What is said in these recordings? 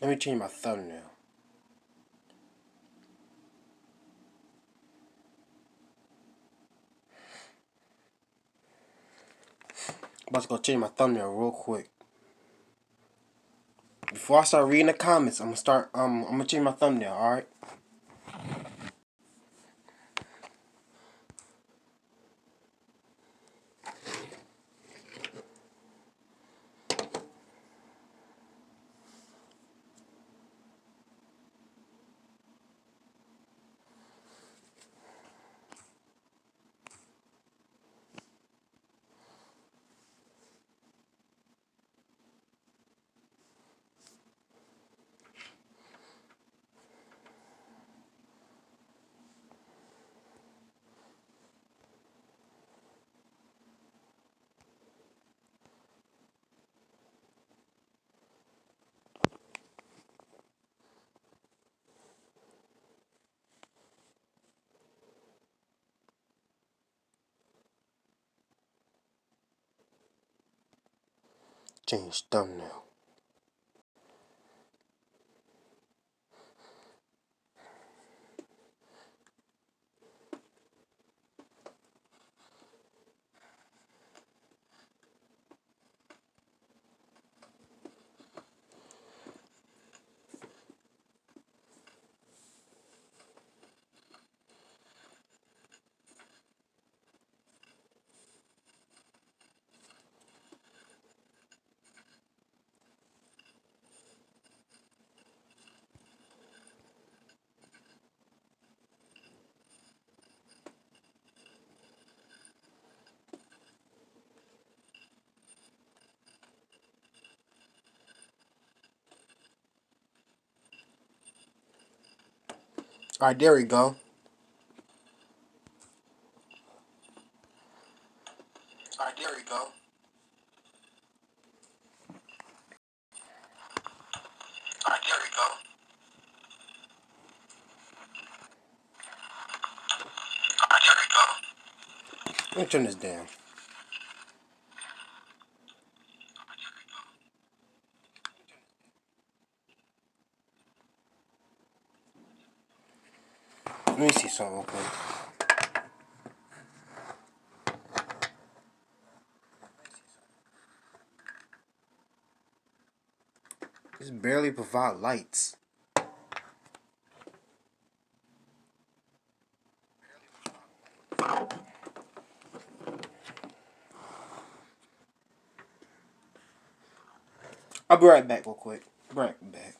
Let me change my thumbnail. I'm about to go change my thumbnail real quick. Before I start reading the comments, I'm gonna change my thumbnail, alright? Change thumbnail. Alright, there we go. Alright, there we go. Alright, there we go. Alright, there we go. Let me turn this down. Let me see something real quick. This barely provide lights. I'll be right back real quick. Right back.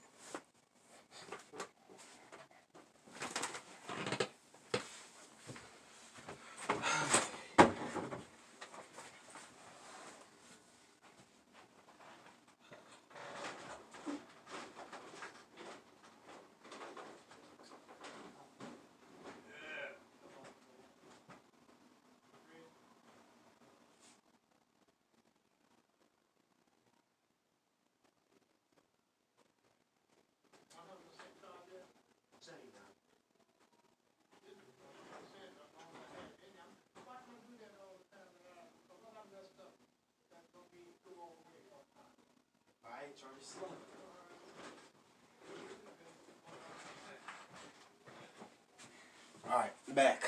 Alright, back.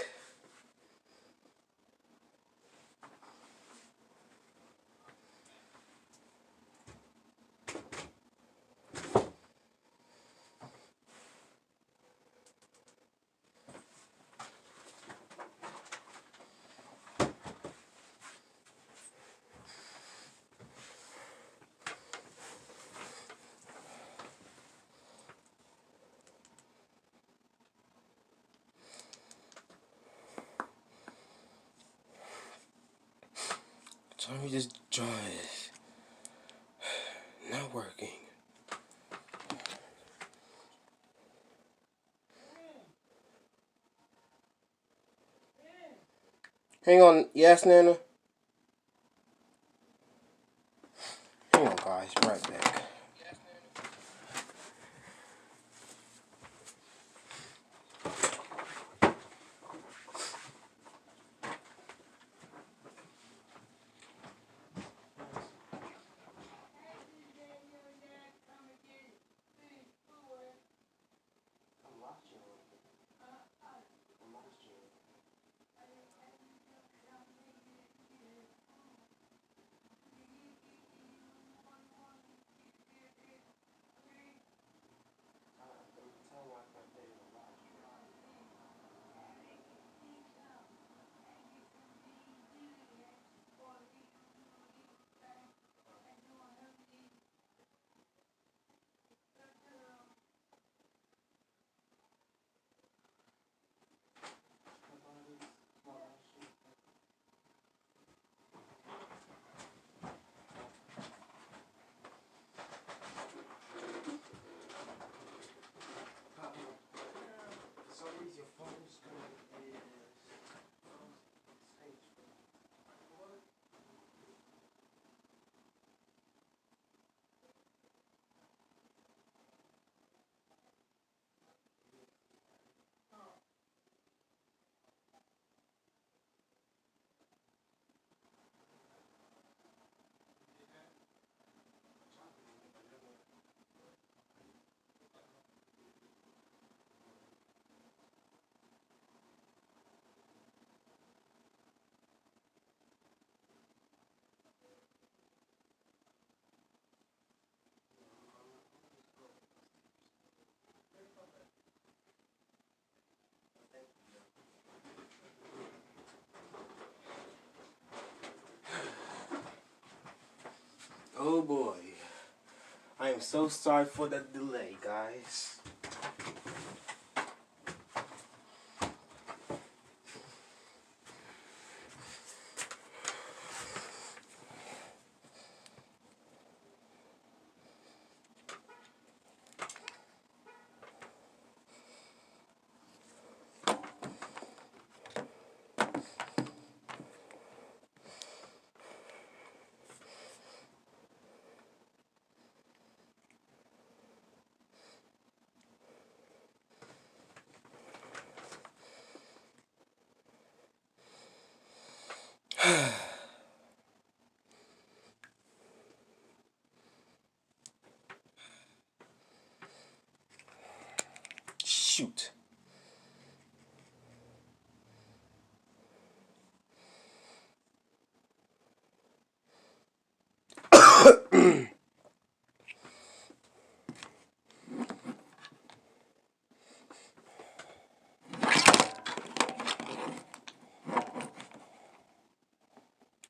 Tell me this joint is not working. Hang on, yes, Nana? Hang on, guys, right back. Oh boy. I am so sorry for that delay, guys. Shoot.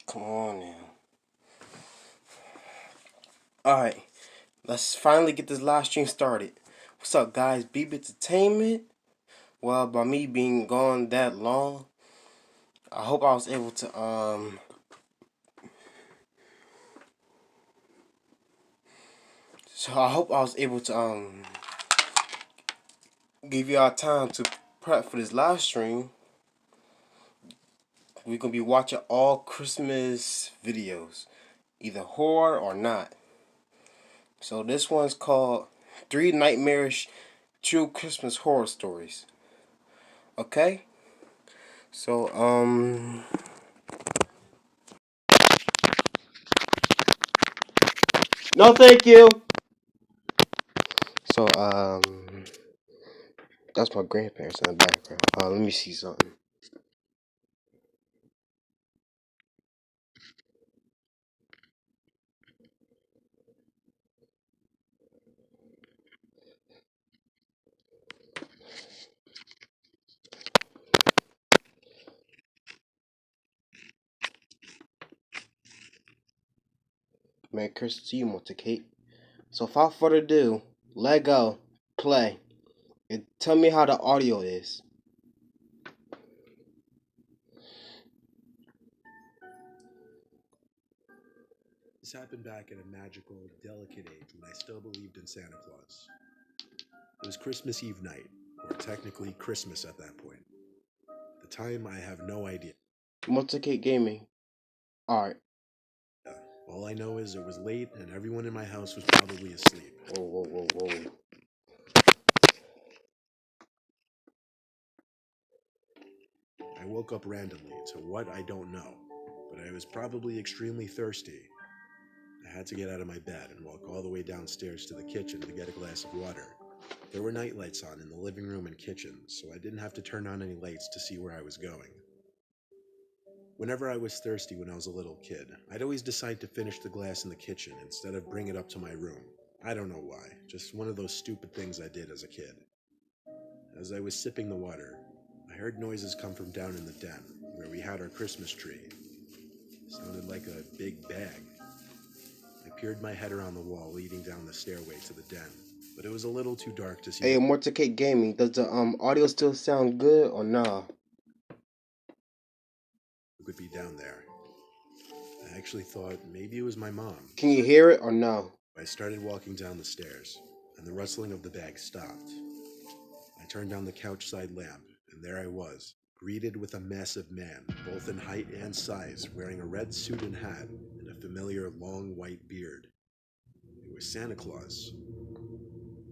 Come on now. Alright, let's finally get this live stream started. What's up, guys? Beeb Entertainment. Well, by me being gone that long, I hope I was able to give y'all time to prep for this live stream. We're gonna be watching all Christmas videos, either horror or not. So this one's called 3 Nightmarish True Christmas Horror Stories. Okay? So, no thank you! So, that's my grandparents in the background. Let me see something. Merry Christmas to you, Monte-Kate. So without further ado, let go, play, and tell me how the audio is. This happened back at a magical, delicate age when I still believed in Santa Claus. It was Christmas Eve night, or technically Christmas at that point. At the time, I have no idea. Monte-Kate Gaming. Alright. All I know is it was late and everyone in my house was probably asleep. Whoa. I woke up randomly to what I don't know, but I was probably extremely thirsty. I had to get out of my bed and walk all the way downstairs to the kitchen to get a glass of water. There were night lights on in the living room and kitchen, so I didn't have to turn on any lights to see where I was going. Whenever I was thirsty when I was a little kid, I'd always decide to finish the glass in the kitchen instead of bring it up to my room. I don't know why, just one of those stupid things I did as a kid. As I was sipping the water, I heard noises come from down in the den, where we had our Christmas tree. It sounded like a big bag. I peered my head around the wall leading down the stairway to the den, but it was a little too dark to see. Hey, Monte-Kate Gaming, does the audio still sound good or nah? Who could be down there? I actually thought maybe it was my mom. Can you hear it or no? I started walking down the stairs, and the rustling of the bag stopped. I turned down the couch side lamp, and there I was, greeted with a massive man, both in height and size, wearing a red suit and hat, and a familiar long white beard. It was Santa Claus.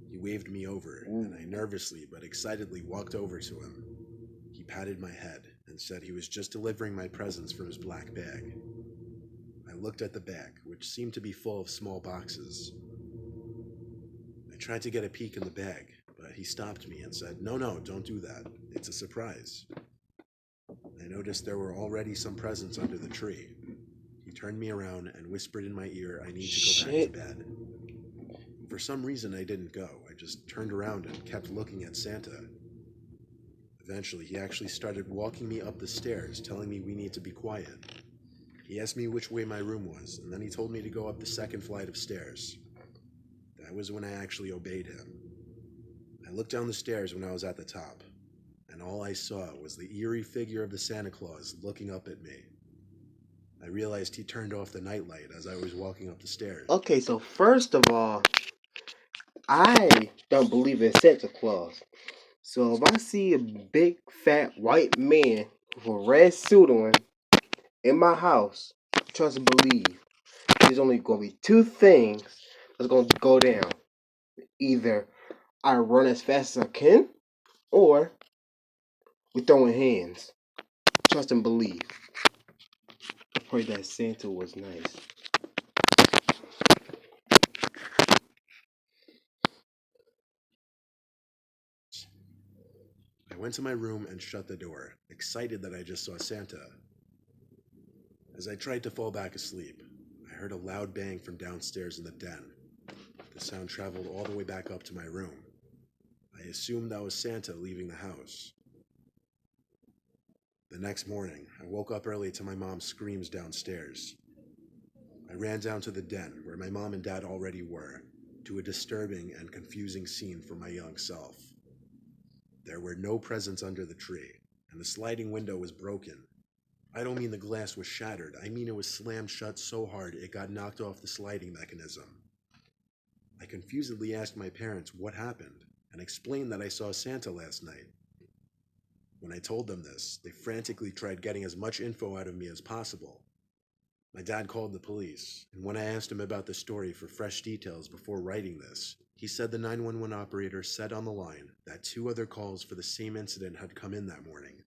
He waved me over, and I nervously but excitedly walked over to him. He patted my head and said he was just delivering my presents from his black bag. I looked at the bag, which seemed to be full of small boxes. I tried to get a peek in the bag, but he stopped me and said, No, don't do that. It's a surprise. I noticed there were already some presents under the tree. He turned me around and whispered in my ear I need to go back to bed. For some reason, I didn't go. I just turned around and kept looking at Santa. Eventually, he actually started walking me up the stairs, telling me we need to be quiet. He asked me which way my room was, and then he told me to go up the second flight of stairs. That was when I actually obeyed him. I looked down the stairs when I was at the top, and all I saw was the eerie figure of the Santa Claus looking up at me. I realized he turned off the nightlight as I was walking up the stairs. Okay, so first of all, I don't believe in Santa Claus. So if I see a big fat white man with a red suit on in my house, trust and believe, there's only gonna be two things that's gonna go down. Either I run as fast as I can, or we throwing hands. Trust and believe. I pray that Santa was nice. I went to my room and shut the door, excited that I just saw Santa. As I tried to fall back asleep, I heard a loud bang from downstairs in the den. The sound traveled all the way back up to my room. I assumed that was Santa leaving the house. The next morning, I woke up early to my mom's screams downstairs. I ran down to the den, where my mom and dad already were, to a disturbing and confusing scene for my young self. There were no presents under the tree, and the sliding window was broken. I don't mean the glass was shattered, I mean it was slammed shut so hard it got knocked off the sliding mechanism. I confusedly asked my parents what happened, and explained that I saw Santa last night. When I told them this, they frantically tried getting as much info out of me as possible. My dad called the police, and when I asked him about the story for fresh details before writing this, he said the 911 operator said on the line that 2 other calls for the same incident had come in that morning.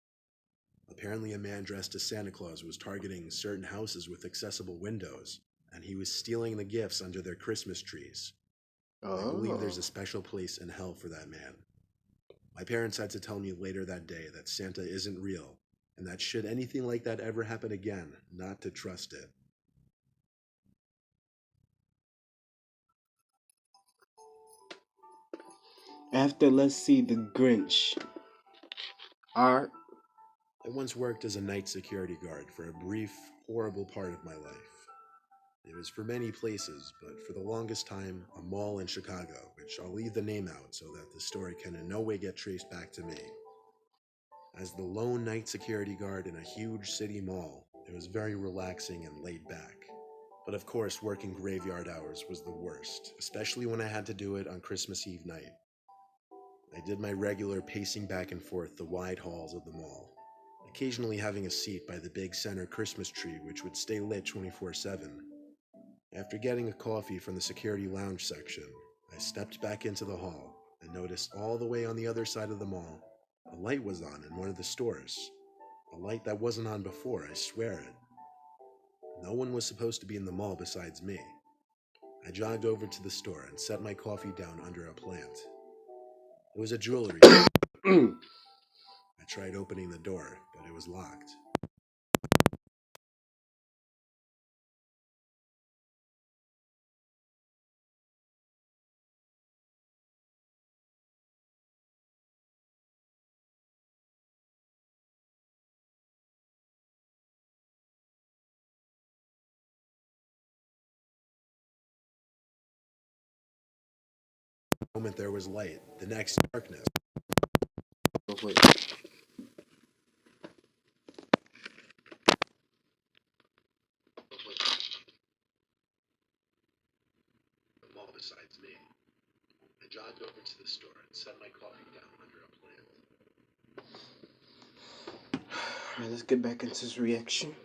Apparently, a man dressed as Santa Claus was targeting certain houses with accessible windows, and he was stealing the gifts under their Christmas trees. I believe there's a special place in hell for that man. My parents had to tell me later that day that Santa isn't real, and that should anything like that ever happen again, not to trust it. After let's see the Grinch. Art. I once worked as a night security guard for a brief, horrible part of my life. It was for many places, but for the longest time, a mall in Chicago, which I'll leave the name out so that the story can in no way get traced back to me. As the lone night security guard in a huge city mall, it was very relaxing and laid back. But of course, working graveyard hours was the worst, especially when I had to do it on Christmas Eve night. I did my regular pacing back and forth the wide halls of the mall, occasionally having a seat by the big center Christmas tree which would stay lit 24/7. After getting a coffee from the security lounge section, I stepped back into the hall and noticed all the way on the other side of the mall, a light was on in one of the stores. A light that wasn't on before, I swear it. No one was supposed to be in the mall besides me. I jogged over to the store and set my coffee down under a plant. It was a jewelry store. I tried opening the door, but it was locked. The moment there was light, the next darkness. Wait. The mall besides me. I jogged over to the store and set my coffee down under a plant. Alright, let's get back into this reaction.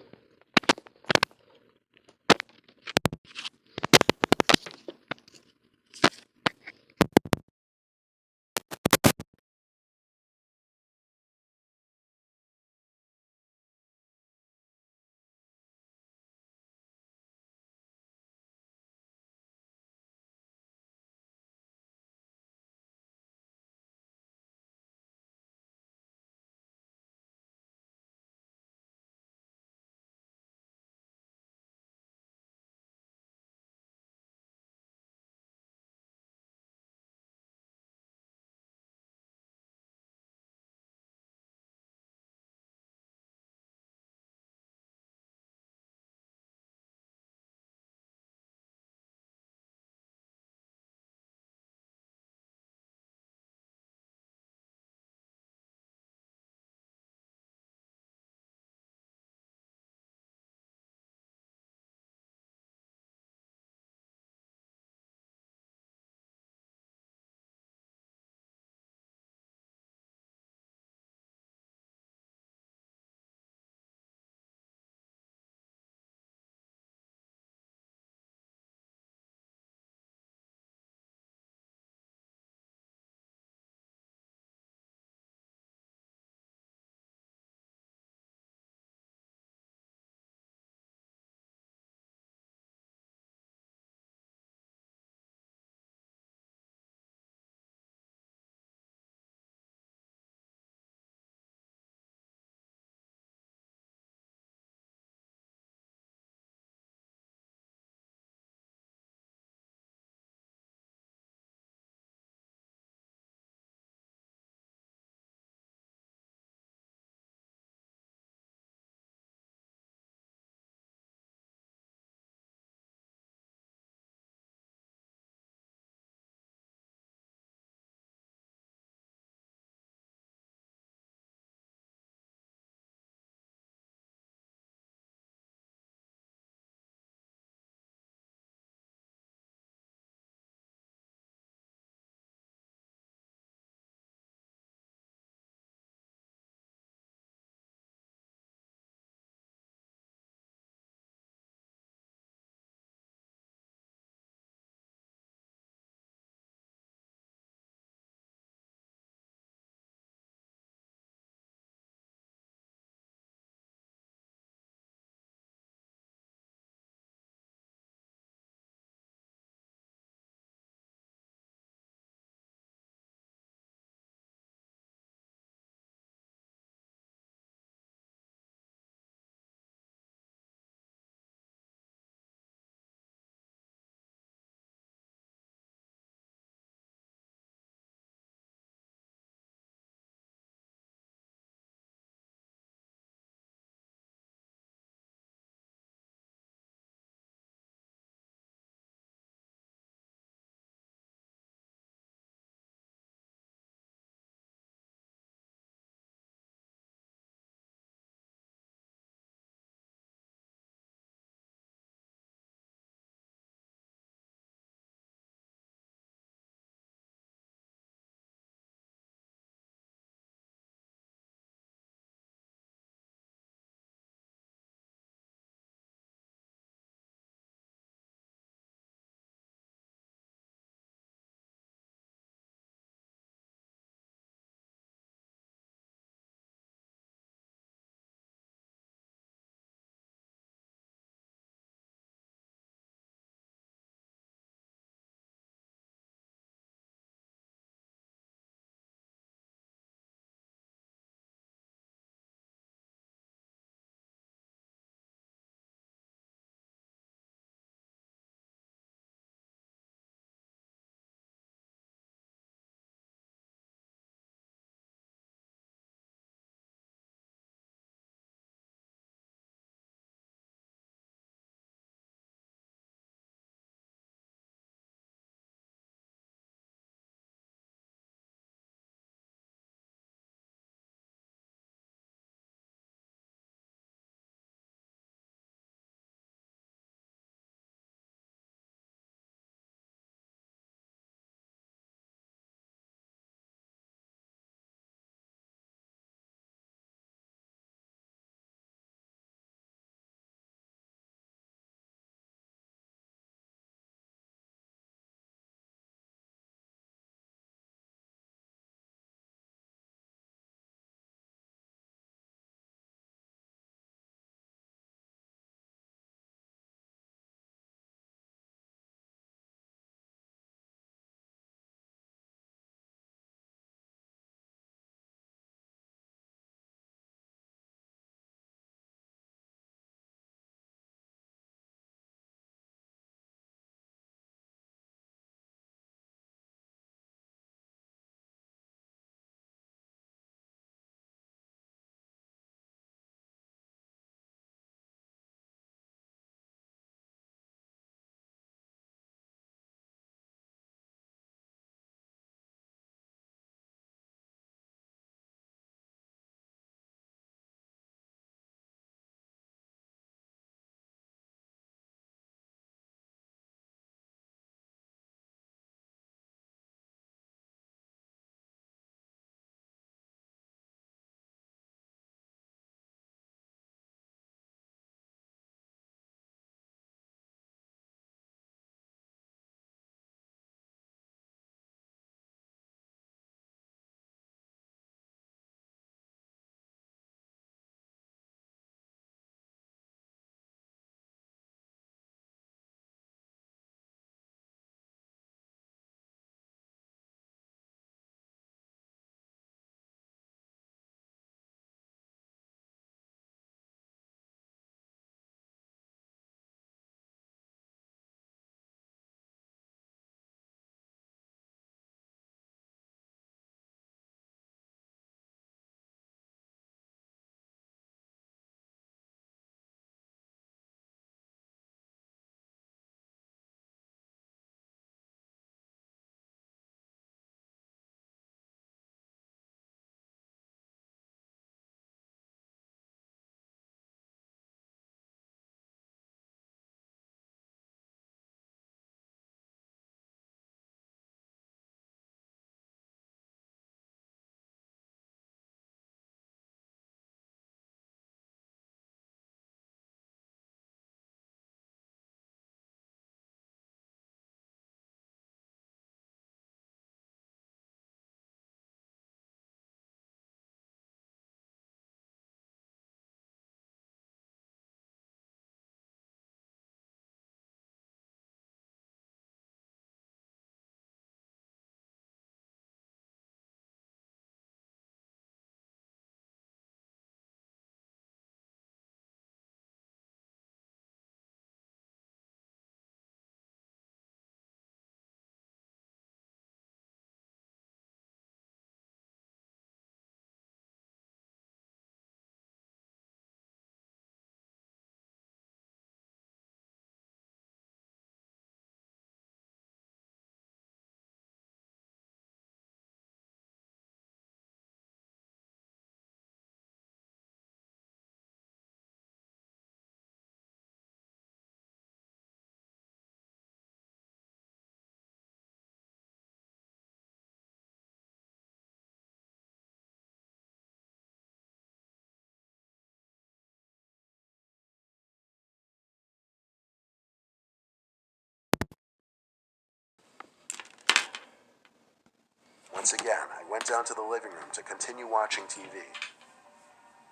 Once again, I went down to the living room to continue watching TV.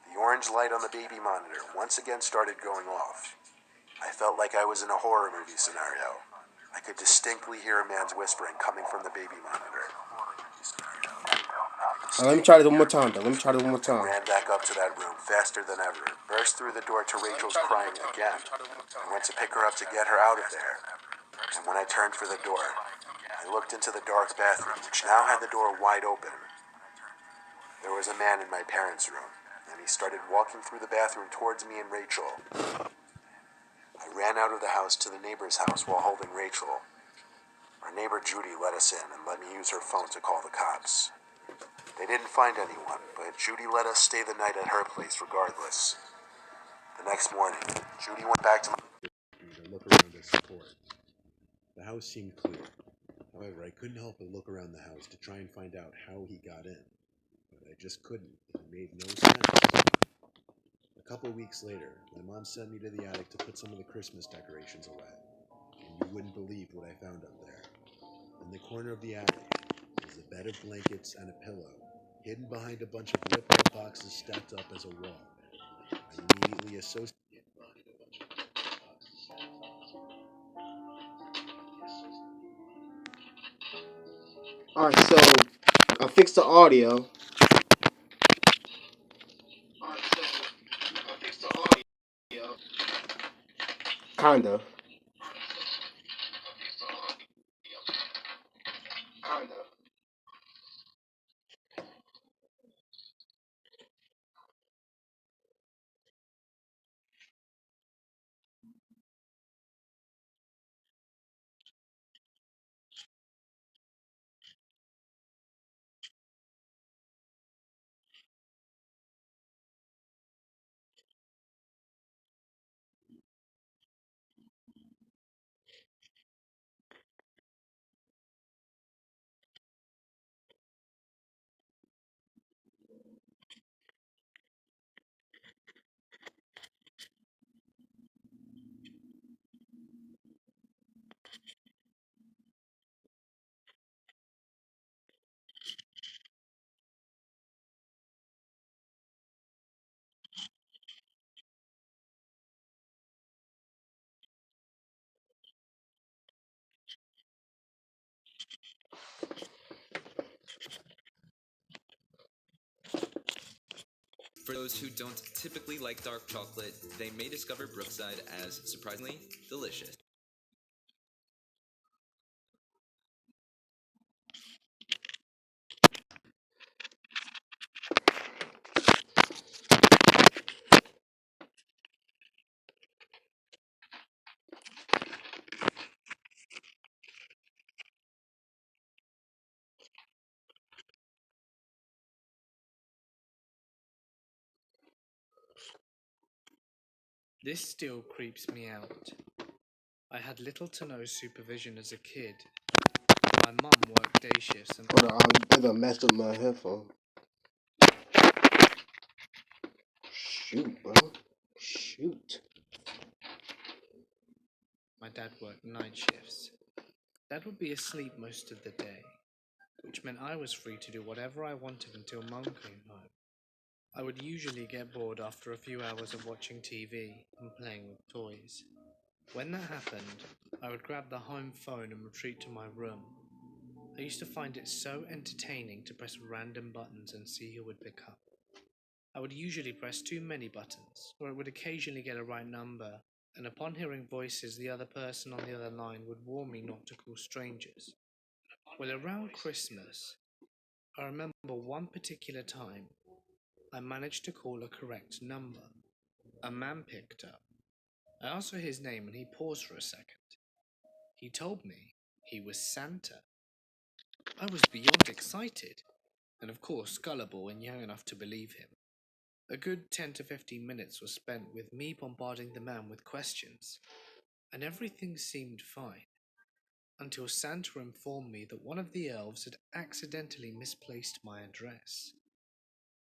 The orange light on the baby monitor once again started going off. I felt like I was in a horror movie scenario. I could distinctly hear a man's whispering coming from the baby monitor. Let me try this one more time, though. Let me try this one more I time. ran back up to that room faster than ever, burst through the door to Rachel's crying again. I went to pick her up to get her out of there. And when I turned for the door, I looked into the dark bathroom, which now had the door wide open. There was a man in my parents' room, and he started walking through the bathroom towards me and Rachel. I ran out of the house to the neighbor's house while holding Rachel. Our neighbor Judy let us in and let me use her phone to call the cops. They didn't find anyone, but Judy let us stay the night at her place regardless. The next morning, Judy went back to to look around as support. The house seemed clear. However, I couldn't help but look around the house to try and find out how he got in. But I just couldn't. It made no sense. A couple weeks later, my mom sent me to the attic to put some of the Christmas decorations away. And you wouldn't believe what I found up there. In the corner of the attic was a bed of blankets and a pillow, hidden behind a bunch of ripped-up boxes stacked up as a wall. I immediately associated. Alright, so I fixed the audio. Kind of. For those who don't typically like dark chocolate, they may discover Brookside as surprisingly delicious. This still creeps me out. I had little to no supervision as a kid. My mum worked day shifts and Hold on, I done messed up my headphone. Shoot, bro. Shoot. my dad worked night shifts. Dad would be asleep most of the day, which meant I was free to do whatever I wanted until Mum came home. I would usually get bored after a few hours of watching TV and playing with toys. When that happened, I would grab the home phone and retreat to my room. I used to find it so entertaining to press random buttons and see who would pick up. I would usually press too many buttons, or it would occasionally get a right number, and upon hearing voices, the other person on the other line would warn me not to call strangers. Well, around Christmas, I remember one particular time I managed to call a correct number. A man picked up. I asked for his name and he paused for a second. He told me he was Santa. I was beyond excited, and of course gullible and young enough to believe him. A good 10 to 15 minutes was spent with me bombarding the man with questions, and everything seemed fine, until Santa informed me that one of the elves had accidentally misplaced my address.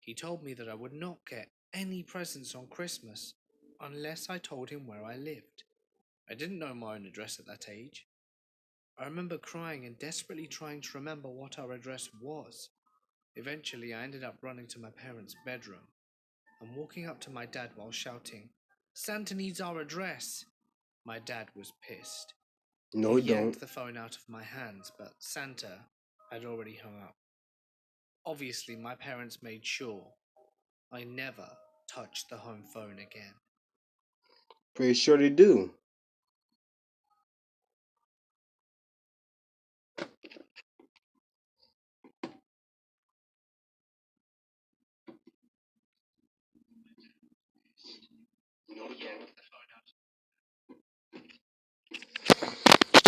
He told me that I would not get any presents on Christmas unless I told him where I lived. I didn't know my own address at that age. I remember crying and desperately trying to remember what our address was. Eventually, I ended up running to my parents' bedroom and walking up to my dad while shouting, "Santa needs our address!" My dad was pissed. No, He he yanked don't. the phone out of my hands, but Santa had already hung up. Obviously, my parents made sure I never touched the home phone again. Pretty sure they do.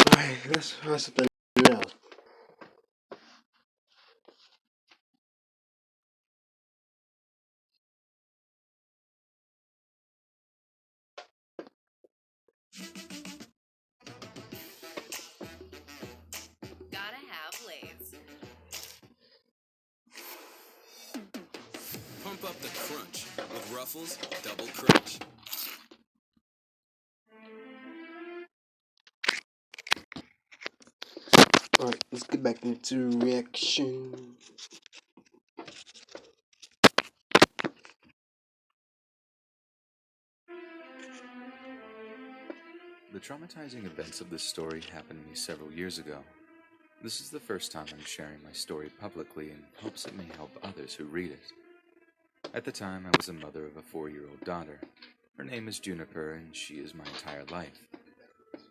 Alright, let's find something else. Gotta have Lay's. Pump up the crunch with Ruffles Double Crunch. Alright, let's get back into reaction. The traumatizing events of this story happened to me several years ago. This is the first time I'm sharing my story publicly in hopes it may help others who read it. At the time, I was a mother of a 4-year-old daughter. Her name is Juniper, and she is my entire life.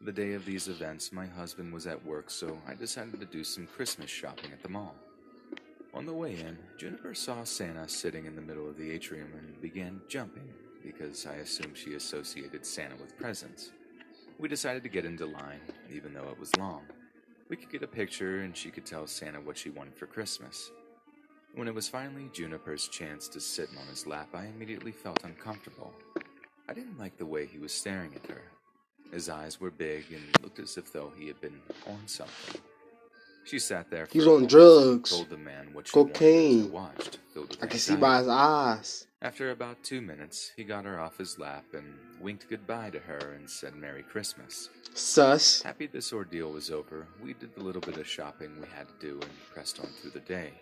The day of these events, my husband was at work, so I decided to do some Christmas shopping at the mall. On the way in, Juniper saw Santa sitting in the middle of the atrium and began jumping because I assumed she associated Santa with presents. We decided to get into line, even though it was long. We could get a picture and she could tell Santa what she wanted for Christmas. When it was finally Juniper's chance to sit on his lap, I immediately felt uncomfortable. I didn't like the way he was staring at her. His eyes were big and looked as if though he had been on something. She sat there for He's a on moment, drugs. told the man what she wanted Cocaine. as I watched, filled with I can see anxiety. by his eyes. After about 2 minutes, he got her off his lap and winked goodbye to her and said Merry Christmas. Sus. Happy this ordeal was over, we did the little bit of shopping we had to do and pressed on through the day.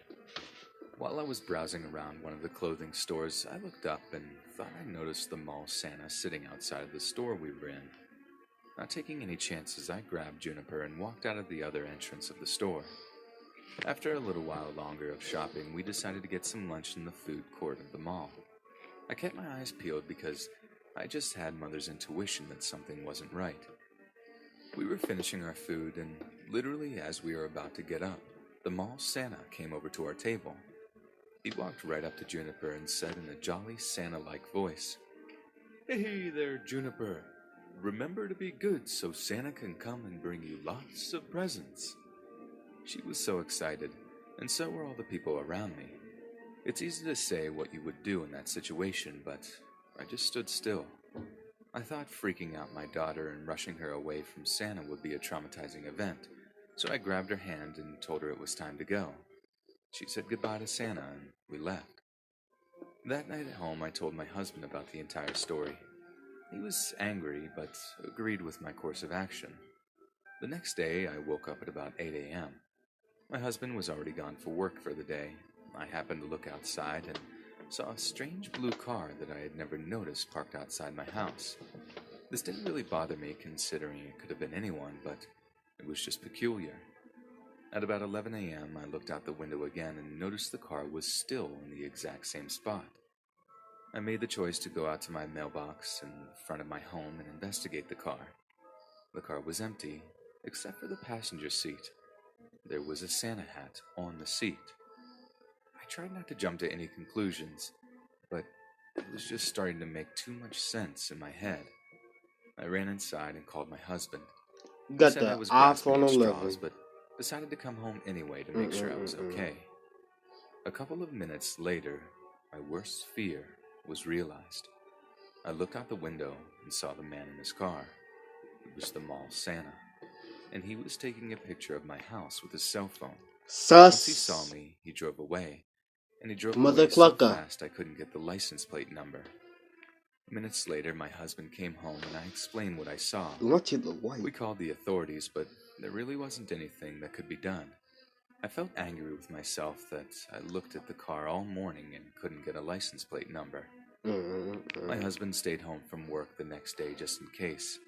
While I was browsing around one of the clothing stores, I looked up and thought I noticed the mall Santa sitting outside of the store we were in. Not taking any chances, I grabbed Juniper and walked out of the other entrance of the store. After a little while longer of shopping, we decided to get some lunch in the food court of the mall. I kept my eyes peeled because I just had Mother's intuition that something wasn't right. We were finishing our food, and literally as we were about to get up, the mall Santa came over to our table. He walked right up to Juniper and said in a jolly Santa-like voice, "Hey there, Juniper. Remember to be good so Santa can come and bring you lots of presents." She was so excited, and so were all the people around me. It's easy to say what you would do in that situation, but I just stood still. I thought freaking out my daughter and rushing her away from Santa would be a traumatizing event, so I grabbed her hand and told her it was time to go. She said goodbye to Santa, and we left. That night at home, I told my husband about the entire story. He was angry, but agreed with my course of action. The next day, I woke up at about 8 a.m. My husband was already gone for work for the day. I happened to look outside and saw a strange blue car that I had never noticed parked outside my house. This didn't really bother me considering it could have been anyone, but it was just peculiar. At about 11 a.m., I looked out the window again and noticed the car was still in the exact same spot. I made the choice to go out to my mailbox in front of my home and investigate the car. The car was empty, except for the passenger seat. There was a Santa hat on the seat. I tried not to jump to any conclusions, but it was just starting to make too much sense in my head. I ran inside and called my husband. You He got said I the was grasping iPhone at 11. straws, but decided to come home anyway to make sure I was okay. A couple of minutes later, my worst fear was realized. I looked out the window and saw the man in his car. It was the mall Santa, and he was taking a picture of my house with his cell phone. Once he saw Sus. me, he drove away, and he drove Mother away so clucker. fast I couldn't get the license plate number. Minutes later, my husband came home and I explained what I saw. You want you look white. We called the authorities, but there really wasn't anything that could be done. I felt angry with myself that I looked at the car all morning and couldn't get a license plate number. My husband stayed home from work the next day just in case.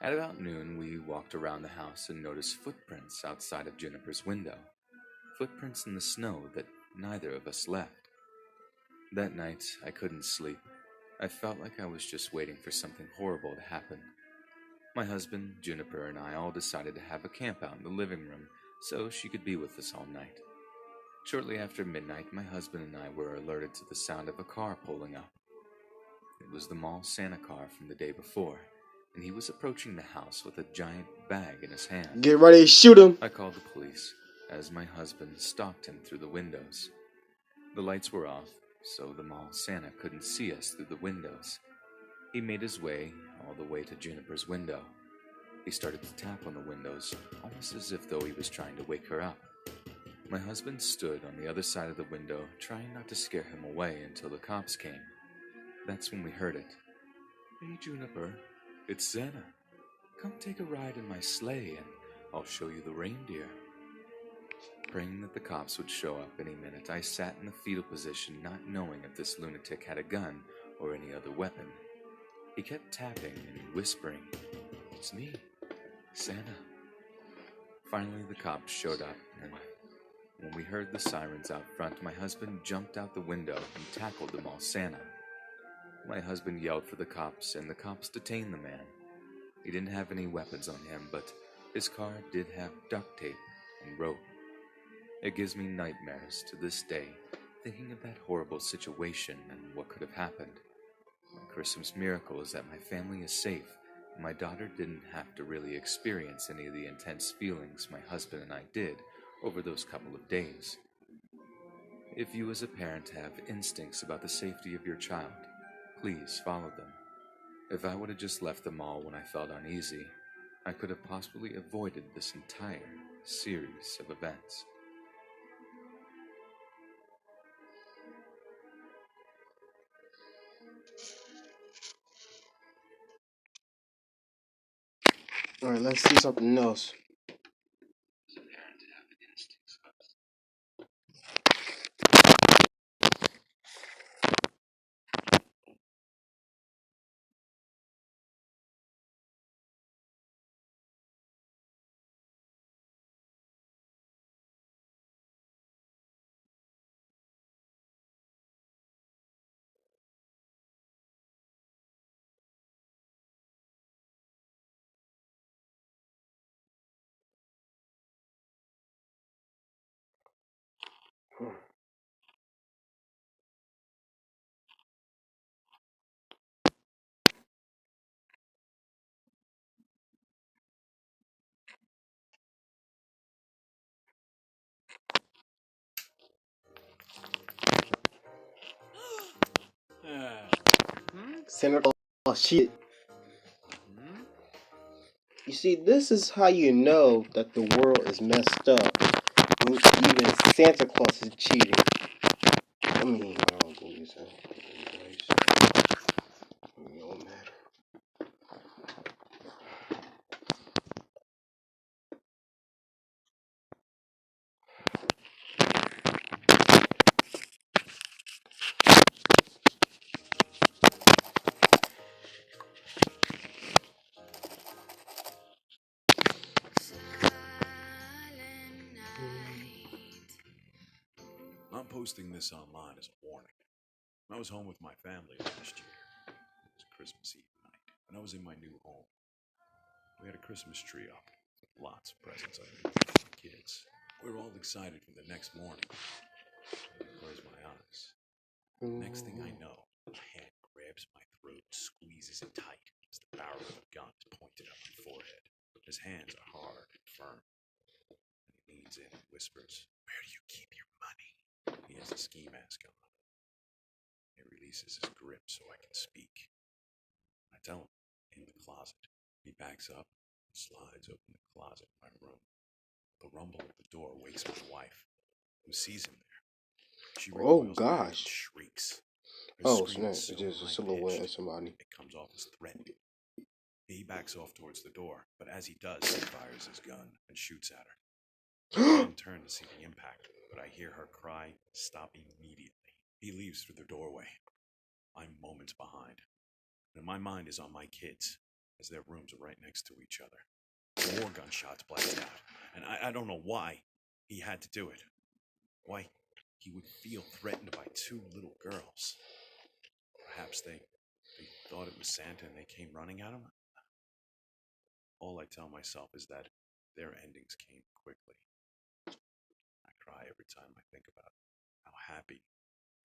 At about noon, we walked around the house and noticed footprints outside of Juniper's window. Footprints in the snow that neither of us left. That night, I couldn't sleep. I felt like I was just waiting for something horrible to happen. My husband, Juniper, and I all decided to have a camp out in the living room so she could be with us all night. Shortly after midnight, my husband and I were alerted to the sound of a car pulling up. It was the mall Santa car from the day before, and he was approaching the house with a giant bag in his hand. Get ready to shoot him. I called the police as my husband stalked him through the windows. The lights were off, so the mall Santa couldn't see us through the windows. He made his way all the way to Juniper's window. He started to tap on the windows, almost as if though he was trying to wake her up. My husband stood on the other side of the window, trying not to scare him away until the cops came. That's when we heard it. "Hey, Juniper, it's Santa. Come take a ride in my sleigh and I'll show you the reindeer." Praying that the cops would show up any minute, I sat in the fetal position, not knowing if this lunatic had a gun or any other weapon. He kept tapping and whispering, "It's me, Santa." Finally, the cops showed up, and when we heard the sirens out front, my husband jumped out the window and tackled the mall Santa. My husband yelled for the cops, and the cops detained the man. He didn't have any weapons on him, but his car did have duct tape and rope. It gives me nightmares to this day, thinking of that horrible situation and what could have happened. My Christmas miracle is that my family is safe, and my daughter didn't have to really experience any of the intense feelings my husband and I did over those couple of days. If you as a parent have instincts about the safety of your child, please follow them. If I would have just left the mall when I felt uneasy, I could have possibly avoided this entire series of events. Alright, let's see something else. Santa Claus shit. You see, this is how you know that the world is messed up. When even Santa Claus is cheating. I mean, I don't think it's it don't matter. I'm posting this online as a warning. I was home with my family last year. It was Christmas Eve night, and I was in my new home. We had a Christmas tree up, lots of presents underneath for my kids. We were all excited for the next morning. I close my eyes. Next thing I know, a hand grabs my throat, squeezes it tight as the barrel of a gun is pointed at my forehead. His hands are hard and firm. And he leans in and whispers, "Where do you keep your money?" He has a ski mask on. He releases his grip so I can speak. I tell him, "In the closet." He backs up and slides open the closet in my room. The rumble at the door wakes my wife, who sees him there. She recoils back and gosh. shrieks. Her Oh scream snap! is It's so just a silhouette high-pitched, of somebody. it comes off as threatening. He backs off towards the door, but as he does, he fires his gun and shoots at her. I didn't turn to see the impact, but I hear her cry, stop immediately. He leaves through the doorway. I'm moments behind, and my mind is on my kids, as their rooms are right next to each other. More gunshots blast out, and I don't know why he had to do it. Why he would feel threatened by two little girls. Perhaps they thought it was Santa and they came running at him. All I tell myself is that their endings came quickly. I cry every time I think about how happy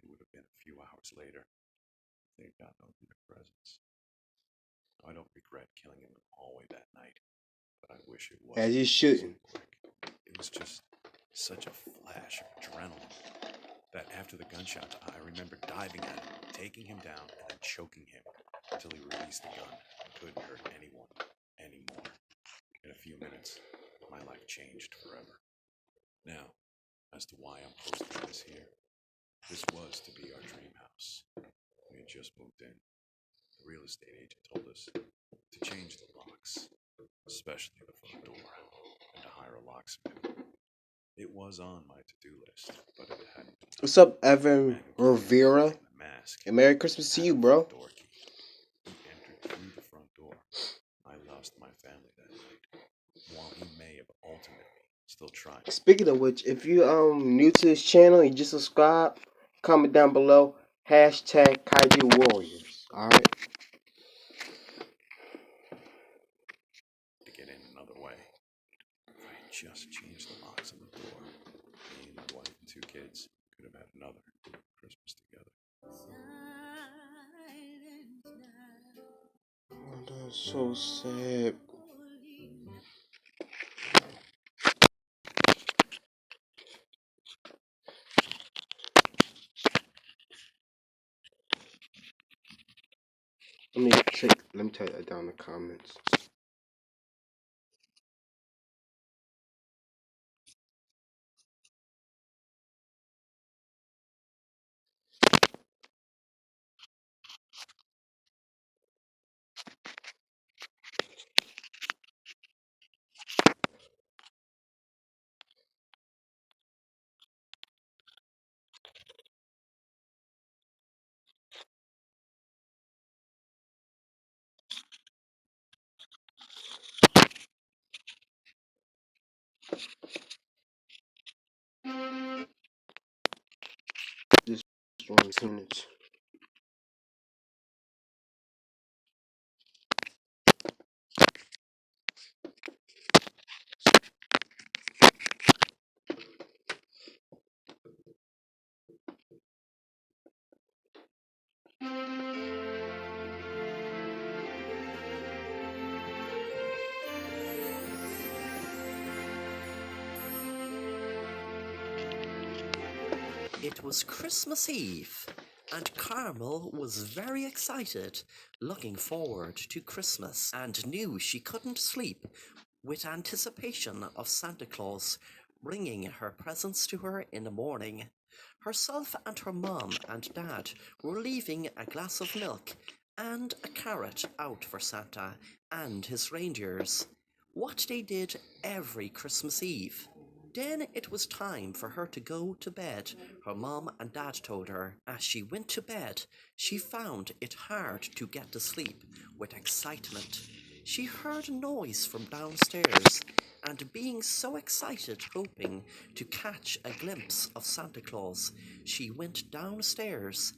it would have been a few hours later if they had gotten over their presents. I don't regret killing him in the hallway that night, but I wish it was As you shouldn't. so quick. It was just such a flash of adrenaline that after the gunshots, I remember diving at him, taking him down, and then choking him until he released the gun and couldn't hurt anyone anymore. In a few minutes, my life changed forever. Now, as to why I'm posting this here, this was to be our dream house. We had just moved in. The real estate agent told us to change the locks, especially the front door, and to hire a locksmith. It was on my to-do list, but it hadn't been. What's up, Evan Rivera? Mask. And Merry Christmas to you, bro. Door key. He entered through the front door. I lost my family that night, while he may have ultimately still tried. Speaking of which, if you new to this channel, you just subscribe, comment down below, hashtag Kaiju Warriors. Alright? To get in another way. If I had just changed the locks on the door, me and my wife and two kids could have had another Christmas together. Oh, that's so sad. Let me type that down in the comments. This one minutes. It was Christmas Eve, and Carmel was very excited, looking forward to Christmas, and knew she couldn't sleep with anticipation of Santa Claus bringing her presents to her in the morning. Herself and her mom and dad were leaving a glass of milk and a carrot out for Santa and his reindeers, what they did every Christmas Eve. Then it was time for her to go to bed, her mom and dad told her. As she went to bed, she found it hard to get to sleep with excitement. She heard a noise from downstairs, and being so excited, hoping to catch a glimpse of Santa Claus, she went downstairs.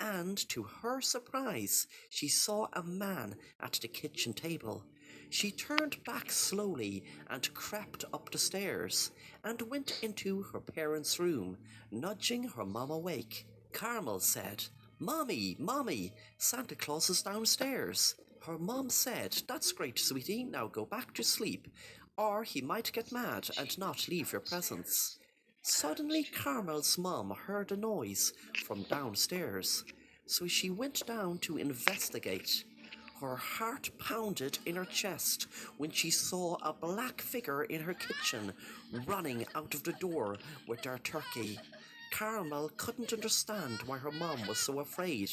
And to her surprise, she saw a man at the kitchen table. She turned back slowly and crept up the stairs and went into her parents' room, nudging her mom awake. Carmel said, "Mommy, Mommy, Santa Claus is downstairs." Her mom said, "That's great, sweetie, now go back to sleep, or he might get mad and not leave your presents." Suddenly Carmel's mom heard a noise from downstairs, so she went down to investigate. Her heart pounded in her chest when she saw a black figure in her kitchen running out of the door with their turkey. Carmel couldn't understand why her mom was so afraid.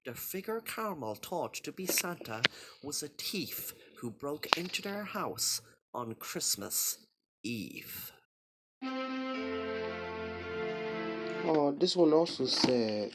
The figure Carmel thought to be Santa was a thief who broke into their house on Christmas Eve. Oh, this one also said.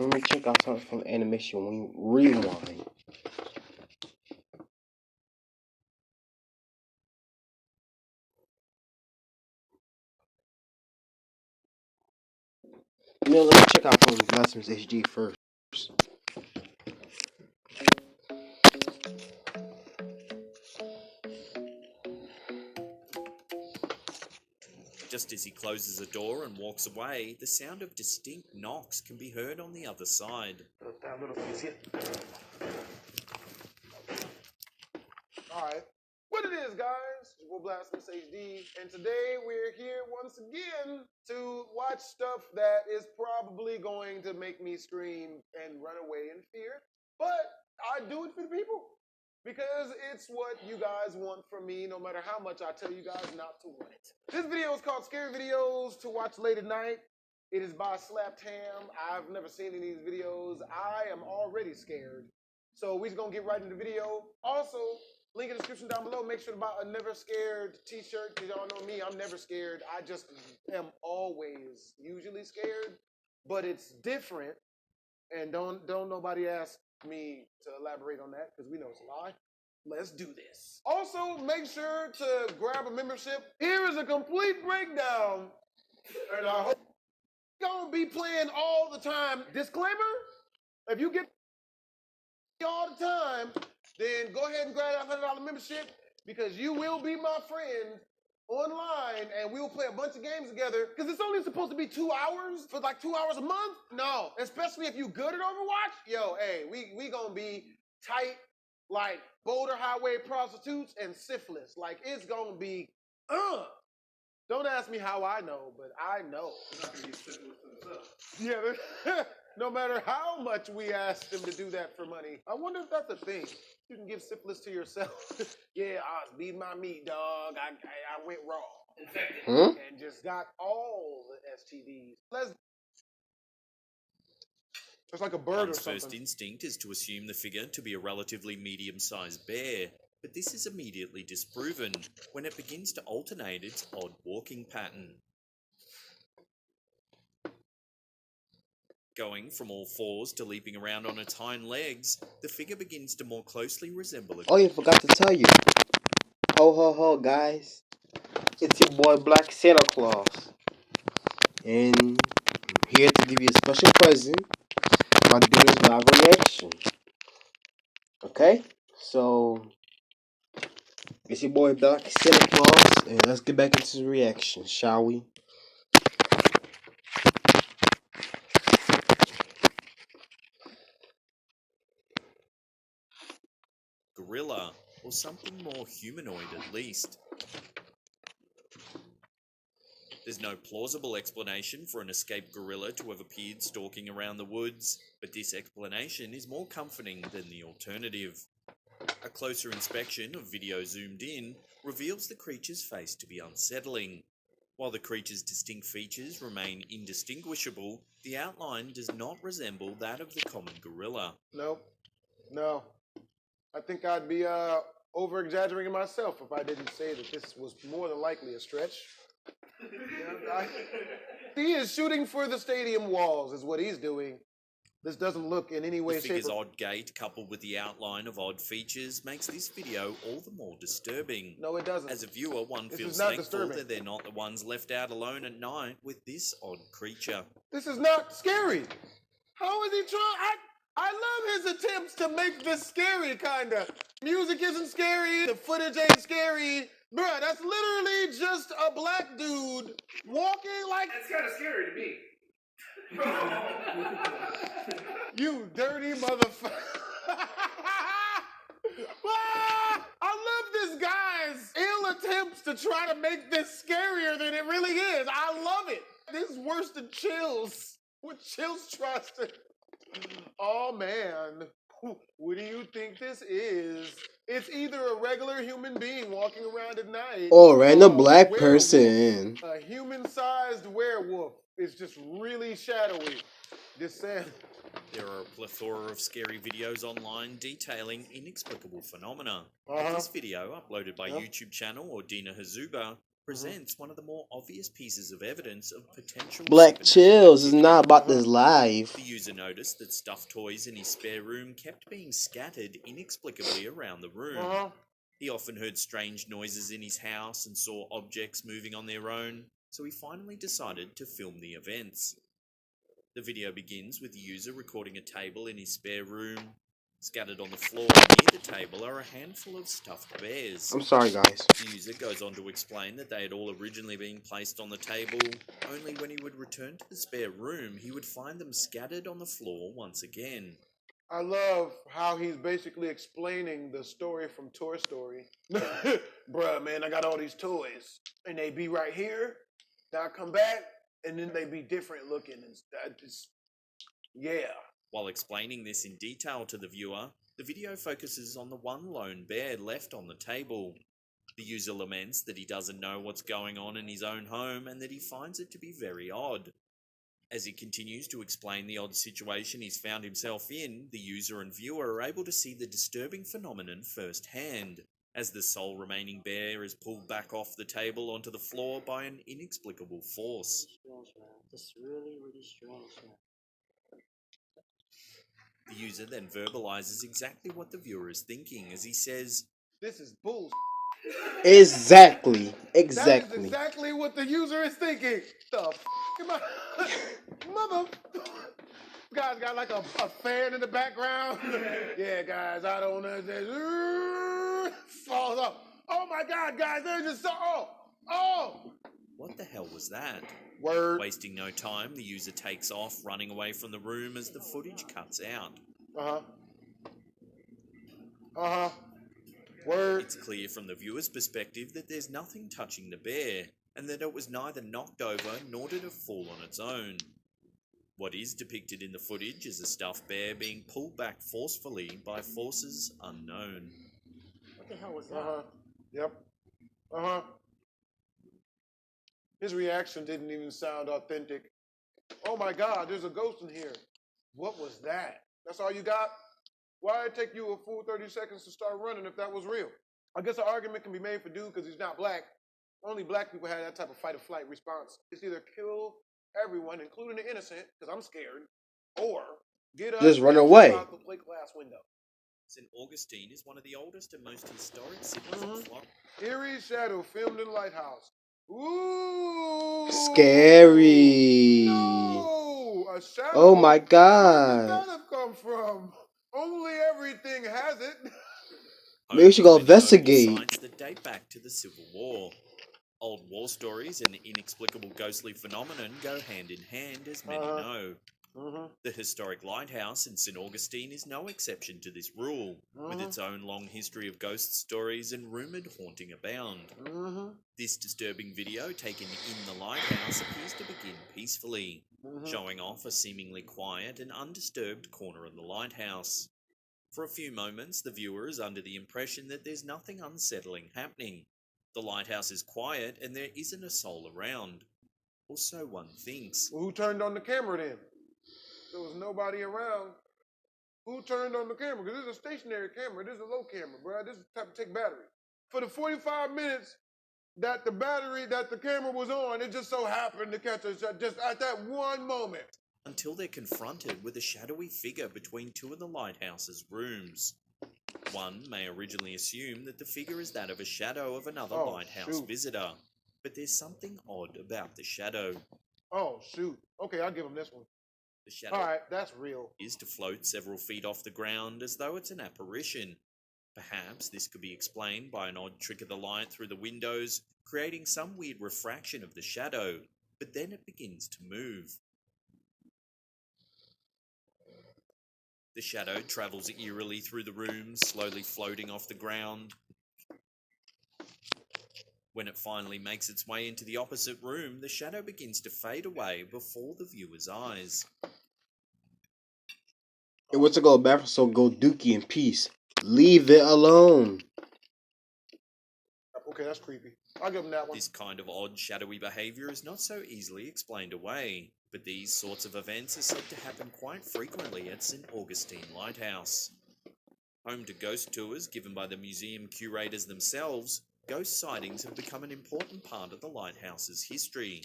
Let me check out something from the animation rewind. Let me check out from Blasphemous HD first. Just as he closes a door and walks away, the sound of distinct knocks can be heard on the other side. Alright, what it is, guys? It's your boy Blasphemous HD, and today we're here once again to watch stuff that is probably going to make me scream and run away in fear, but I do it for the people. Because it's what you guys want from me, no matter how much I tell you guys not to want it. This video is called Scary Videos to Watch Late at Night. It is by Slapped Ham. I've never seen any of these videos. I am already scared. So we're just gonna get right into the video. Also, link in the description down below. Make sure to buy a Never Scared t-shirt, because y'all know me, I'm never scared. I just am always usually scared, but it's different. And don't nobody ask me to elaborate on that, because we know it's a lie. Let's do this. Also, make sure to grab a membership. Here is a complete breakdown, and I hope you're gonna be playing all the time. Disclaimer: if you get all the time, then go ahead and grab that $100 membership, because you will be my friend online, and we will play a bunch of games together, because it's only supposed to be 2 hours for like 2 hours a month. No, especially if you good at Overwatch. Yo, hey, we gonna be tight like Boulder Highway prostitutes and syphilis. Like, it's gonna be don't ask me how I know, but I know. Yeah, no matter how much we ask them to do that for money. I wonder if that's a thing. You can give syphilis to yourself. Yeah, I was beating my meat, dog. I went raw. Infected. And just got all the STDs. It's like a bird One's or something. first instinct is to assume the figure to be a relatively medium-sized bear, but this is immediately disproven when it begins to alternate its odd walking pattern. Going from all fours to leaping around on its hind legs, the figure begins to more closely resemble a... Oh, yeah, forgot to tell you. Ho, ho, ho, guys. It's your boy Black Santa Claus. And I'm here to give you a special present by doing this live reaction. Okay? So, it's your boy Black Santa Claus, and let's get back into the reaction, shall we? gorilla, or something more humanoid at least. There's no plausible explanation for an escaped gorilla to have appeared stalking around the woods, but this explanation is more comforting than the alternative. A closer inspection of video zoomed in reveals the creature's face to be unsettling. While the creature's distinct features remain indistinguishable, the outline does not resemble that of the common gorilla. Nope. No. I think I'd be over-exaggerating myself if I didn't say that this was more than likely a stretch. He is shooting for the stadium walls, is what he's doing. This doesn't look in any way, The shape, figure's or... odd gait, coupled with the outline of odd features, makes this video all the more disturbing. No, it doesn't. As a viewer, one This feels is not thankful disturbing. that they're not the ones left out alone at night with this odd creature. This is not scary. How is he trying? I love his attempts to make this scary, kinda. Music isn't scary. The footage ain't scary. Bruh, that's literally just a black dude walking like... That's kind of scary to me. You dirty motherfucker. I love this guy's ill attempts to try to make this scarier than it really is. I love it. This is worse than chills. What chills tries to... Oh, man. What do you think this is? It's either a regular human being walking around at night, Or a random black werewolf, person. a human-sized werewolf. It's just really shadowy. This says... There are a plethora of scary videos online detailing inexplicable phenomena. Uh-huh. This video, uploaded by Yep. YouTube channel or Dina Hazuba, presents one of the more obvious pieces of evidence of potential Black supernatural Chills is activity. not about this life. The user noticed that stuffed toys in his spare room kept being scattered inexplicably around the room. Uh-huh. He often heard strange noises in his house and saw objects moving on their own, so he finally decided to film the events. The video begins with the user recording a table in his spare room. Scattered on the floor near the table are a handful of stuffed bears. I'm sorry, guys. The user goes on to explain that they had all originally been placed on the table, only when he would return to the spare room, he would find them scattered on the floor once again. I love how he's basically explaining the story from Toy Story. Bruh, man, I got all these toys, and they be right here. Then I come back, and then they be different looking. And yeah. While explaining this in detail to the viewer, the video focuses on the one lone bear left on the table. The user laments that he doesn't know what's going on in his own home and that he finds it to be very odd. As he continues to explain the odd situation he's found himself in, the user and viewer are able to see the disturbing phenomenon firsthand, as the sole remaining bear is pulled back off the table onto the floor by an inexplicable force. Strange, man. This is really, really strange, man. The user then verbalizes exactly what the viewer is thinking as he says, This is bull. Exactly. That is Exactly. exactly what the user is thinking. The f am I? Mother. Guys got like a fan in the background. Yeah, guys, I don't understand. Falls off. Oh my God, guys, they're just so. Oh. what the hell was that? Word. Wasting no time, the user takes off, running away from the room as the footage cuts out. Word. It's clear from the viewer's perspective that there's nothing touching the bear, and that it was neither knocked over nor did it fall on its own. What is depicted in the footage is a stuffed bear being pulled back forcefully by forces unknown. What the hell was that? Yep. His reaction didn't even sound authentic. Oh my God, there's a ghost in here. What was that? That's all you got? Why'd it take you a full 30 seconds to start running if that was real? I guess an argument can be made for dude because he's not black. Only black people have that type of fight or flight response. It's either kill everyone, including the innocent, because I'm scared, or get up Just run and away. jump out the plate glass window. St. Augustine is one of the oldest and most historic cities in Florida. Eerie shadow filmed in lighthouse. Ooh. Scary. No, a shadow. Oh my Where did God. that have come from? Only everything has it. Maybe we should go Home to many notable investigate. sites that date back to the Civil War. Old war stories and inexplicable ghostly phenomenon go hand in hand, as many know. The historic lighthouse in St. Augustine is no exception to this rule, with its own long history of ghost stories and rumoured haunting abound. This disturbing video taken in the lighthouse appears to begin peacefully, showing off a seemingly quiet and undisturbed corner of the lighthouse. For a few moments, the viewer is under the impression that there's nothing unsettling happening. The lighthouse is quiet and there isn't a soul around. Or so one thinks. Well, who turned on the camera then? There was nobody around. Who turned on the camera? Because this is a stationary camera. This is a low camera, bro. This is the type to take battery. For the 45 minutes that the camera was on, it just so happened to catch us just at that one moment. Until they're confronted with a shadowy figure between two of the lighthouse's rooms. One may originally assume that the figure is that of a shadow of another lighthouse visitor, but there's something odd about the shadow. Oh, shoot. Okay, I'll give him this one. The shadow All right, that's real. is to float several feet off the ground as though it's an apparition. Perhaps this could be explained by an odd trick of the light through the windows, creating some weird refraction of the shadow, but then it begins to move. The shadow travels eerily through the room, slowly floating off the ground. When it finally makes its way into the opposite room, the shadow begins to fade away before the viewer's eyes. It wants to go back, so go dookie in peace. Leave it alone. Okay, that's creepy. I'll give him that one. This kind of odd, shadowy behaviour is not so easily explained away, but these sorts of events are said to happen quite frequently at St. Augustine Lighthouse. Home to ghost tours given by the museum curators themselves, ghost sightings have become an important part of the lighthouse's history.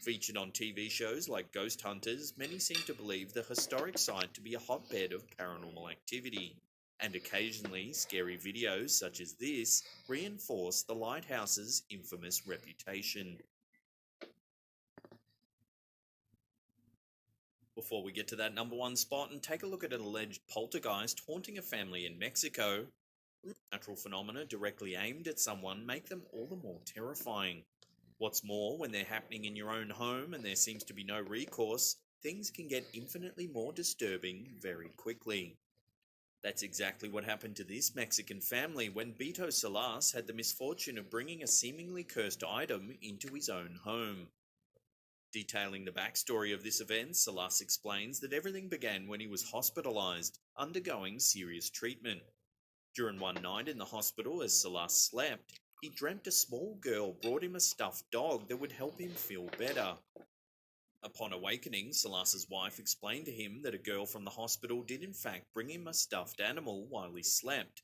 Featured on TV shows like Ghost Hunters, many seem to believe the historic site to be a hotbed of paranormal activity, and occasionally scary videos such as this reinforce the lighthouse's infamous reputation. Before we get to that number one spot and take a look at an alleged poltergeist haunting a family in Mexico, natural phenomena directly aimed at someone make them all the more terrifying. What's more, when they're happening in your own home and there seems to be no recourse, things can get infinitely more disturbing very quickly. That's exactly what happened to this Mexican family when Beto Salas had the misfortune of bringing a seemingly cursed item into his own home. Detailing the backstory of this event, Salas explains that everything began when he was hospitalized, undergoing serious treatment. During one night in the hospital as Salas slept, he dreamt a small girl brought him a stuffed dog that would help him feel better. Upon awakening, Salas's wife explained to him that a girl from the hospital did in fact bring him a stuffed animal while he slept.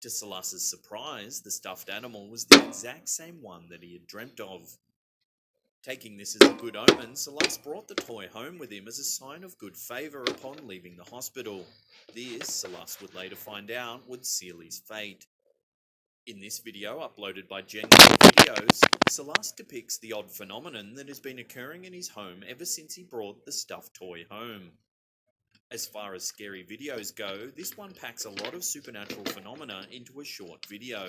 To Salas's surprise, the stuffed animal was the exact same one that he had dreamt of. Taking this as a good omen, Salas brought the toy home with him as a sign of good favour upon leaving the hospital. This, Salas would later find out, would seal his fate. In this video, uploaded by Genuine Videos, Salas depicts the odd phenomenon that has been occurring in his home ever since he brought the stuffed toy home. As far as scary videos go, this one packs a lot of supernatural phenomena into a short video.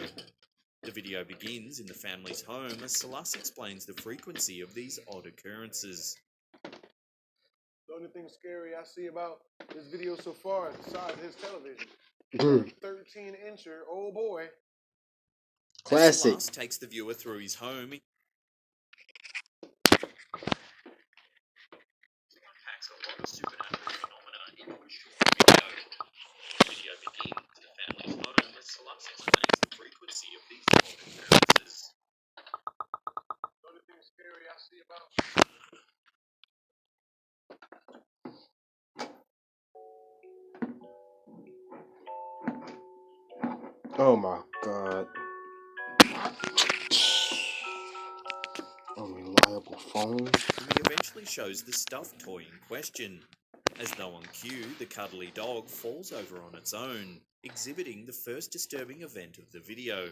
The video begins in the family's home as Salas explains the frequency of these odd occurrences. The only thing scary I see about this video so far is the size of his television. 13-incher, oh boy. Classic. Salas takes the viewer through his home. Packs a lot of supernatural phenomena into a short video. The video begins in the family's home as Salas explains the frequency of these odd occurrences. The only thing scary I see about Oh my god. Unreliable phone. He eventually shows the stuffed toy in question. As though on cue, the cuddly dog falls over on its own, exhibiting the first disturbing event of the video.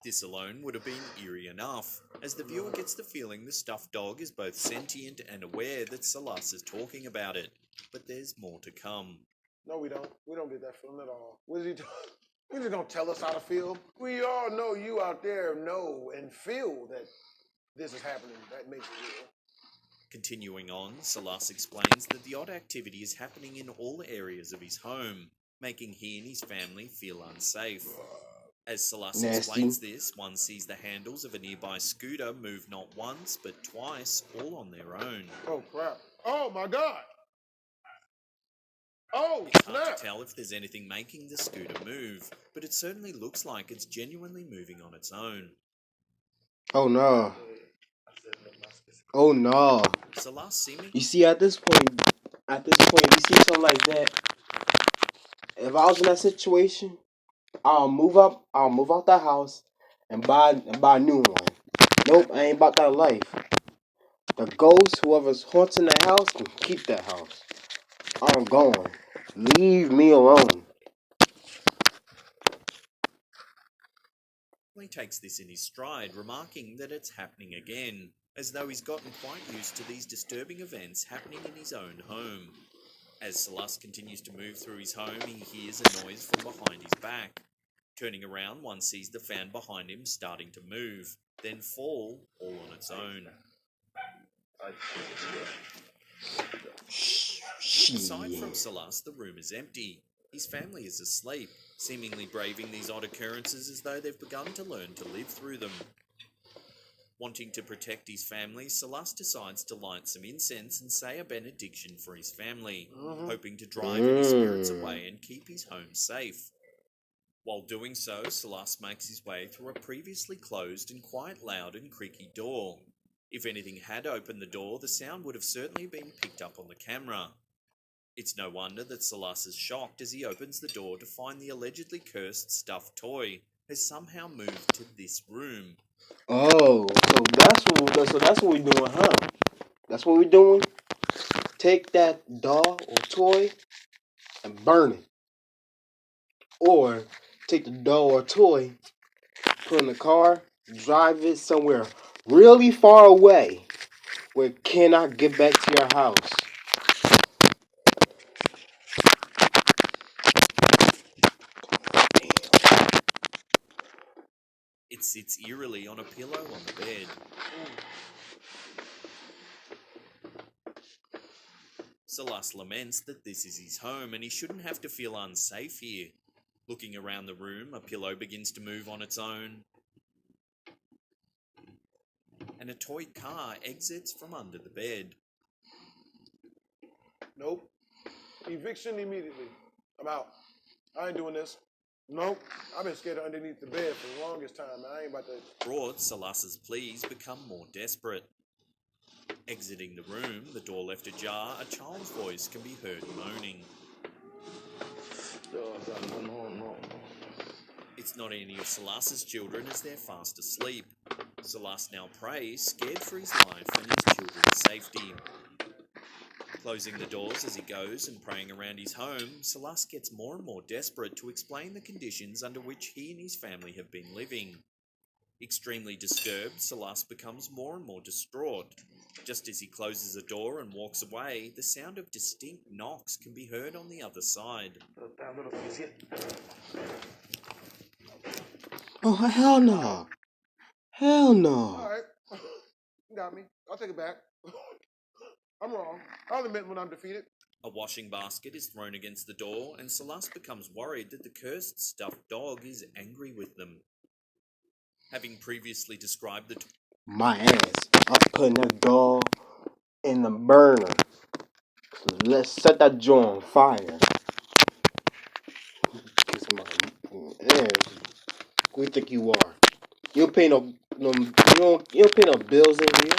This alone would have been eerie enough, as the viewer gets the feeling the stuffed dog is both sentient and aware that Salas is talking about it. But there's more to come. No, we don't. We don't get that feeling at all. What is he doing? He's just gonna tell us how to feel. We all know you out there know and feel that this is happening. That makes it real. Continuing on, Salas explains that the odd activity is happening in all areas of his home, making he and his family feel unsafe. As Salas explains this, one sees the handles of a nearby scooter move not once, but twice, all on their own. Oh, crap. Oh, my God. Oh, It's hard snap. to tell if there's anything making the scooter move, but it certainly looks like it's genuinely moving on its own. Oh no. Oh no. Salas seeming You see, at this point, if you see something like that, if I was in that situation, I'll move out the house and buy a new one. Nope, I ain't about that life. The ghost, whoever's haunting that house, can keep that house. I'm going. Leave me alone. He takes this in his stride, remarking that it's happening again, as though he's gotten quite used to these disturbing events happening in his own home. As Salas continues to move through his home, he hears a noise from behind his back. Turning around, one sees the fan behind him starting to move, then fall all on its own. Aside from Salas, the room is empty. his family is asleep, seemingly braving these odd occurrences as though they've begun to learn to live through them. Wanting to protect his family, Salas decides to light some incense and say a benediction for his family, hoping to drive any spirits away and keep his home safe. While doing so, Salas makes his way through a previously closed and quite loud and creaky door. If anything had opened the door, the sound would have certainly been picked up on the camera. It's no wonder that Salas is shocked as he opens the door to find the allegedly cursed stuffed toy has somehow moved to this room. Oh, so that's what we're doing, huh? That's what we're doing? Take that doll or toy and burn it. Or take the doll or toy, put it in the car, drive it somewhere really far away where it cannot get back to your house. It sits eerily on a pillow on the bed. Salas laments that this is his home and he shouldn't have to feel unsafe here. Looking around the room, a pillow begins to move on its own, and a toy car exits from under the bed. Nope. Eviction immediately. I'm out. I ain't doing this. Nope. I've been scared of underneath the bed for the longest time, man. I ain't about to. Brought, Salas's pleas become more desperate. Exiting the room, the door left ajar, a child's voice can be heard moaning. No. It's not any of Salas's children as they're fast asleep. Salas now prays, scared for his life and his children's safety. Closing the doors as he goes and praying around his home, Salas gets more and more desperate to explain the conditions under which he and his family have been living. Extremely disturbed, Salas becomes more and more distraught. Just as he closes the door and walks away, the sound of distinct knocks can be heard on the other side. Oh, hell no. Hell no. All right. You got me. I'll take it back. I'm wrong. I'll admit when I'm defeated. A washing basket is thrown against the door, and Salas becomes worried that the cursed stuffed dog is angry with them. Having previously described the My ass. I'm putting that doll in the burner. Let's set that joint on fire. Kiss my ass. Who you think you are? You don't pay no you don't pay no bills in here.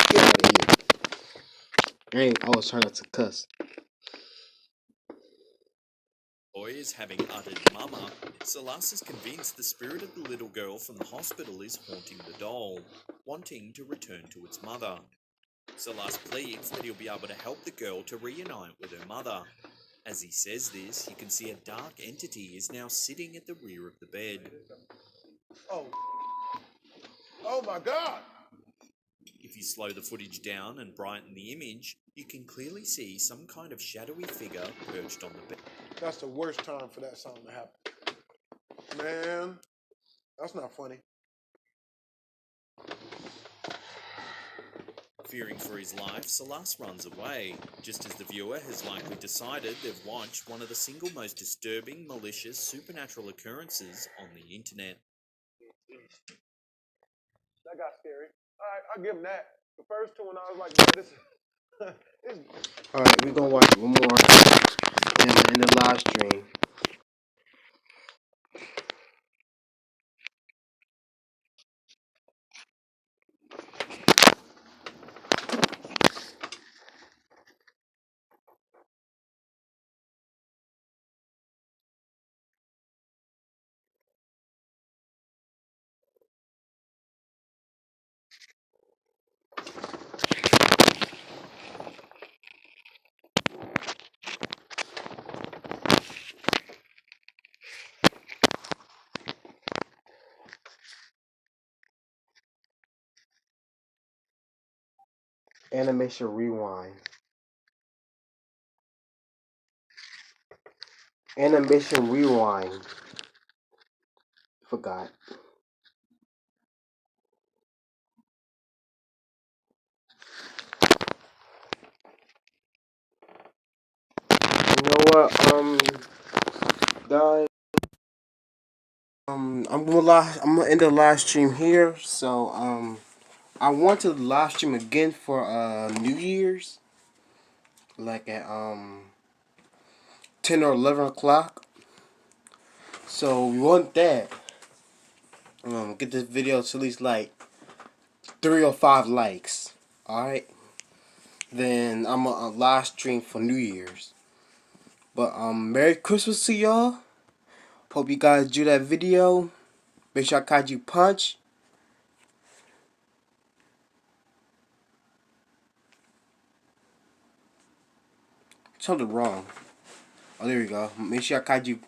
Get out of here. I ain't always trying not to cuss. boy is having uttered mama, Salas is convinced the spirit of the little girl from the hospital is haunting the doll, wanting to return to its mother. Salas pleads that he'll be able to help the girl to reunite with her mother. As he says this, you can see a dark entity is now sitting at the rear of the bed. Oh. Oh my God. If you slow the footage down and brighten the image, you can clearly see some kind of shadowy figure perched on the bed. That's the worst time for that song to happen. Man, that's not funny. Fearing for his life, Salas runs away, just as the viewer has likely decided they've watched one of the single most disturbing, malicious, supernatural occurrences on the internet. That got scary. All right, I'll give him that. The first two, when I was like, man, this is... Alright, we're gonna watch one more in the live stream. Animation rewind. Animation rewind. Forgot. You know what, guys, I'm gonna end the live stream here. So, I want to live stream again for New Year's, like at 10 or 11 o'clock. So we want that. Get this video to at least like 3 or 5 likes. All right. Then I'm a live stream for New Year's. But Merry Christmas to y'all. Hope you guys do that video. Make sure I Kaiju Punch. Something wrong. Oh, there we go. Make sure I Kaiju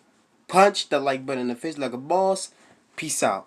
Punch that like button in the face like a boss. Peace out.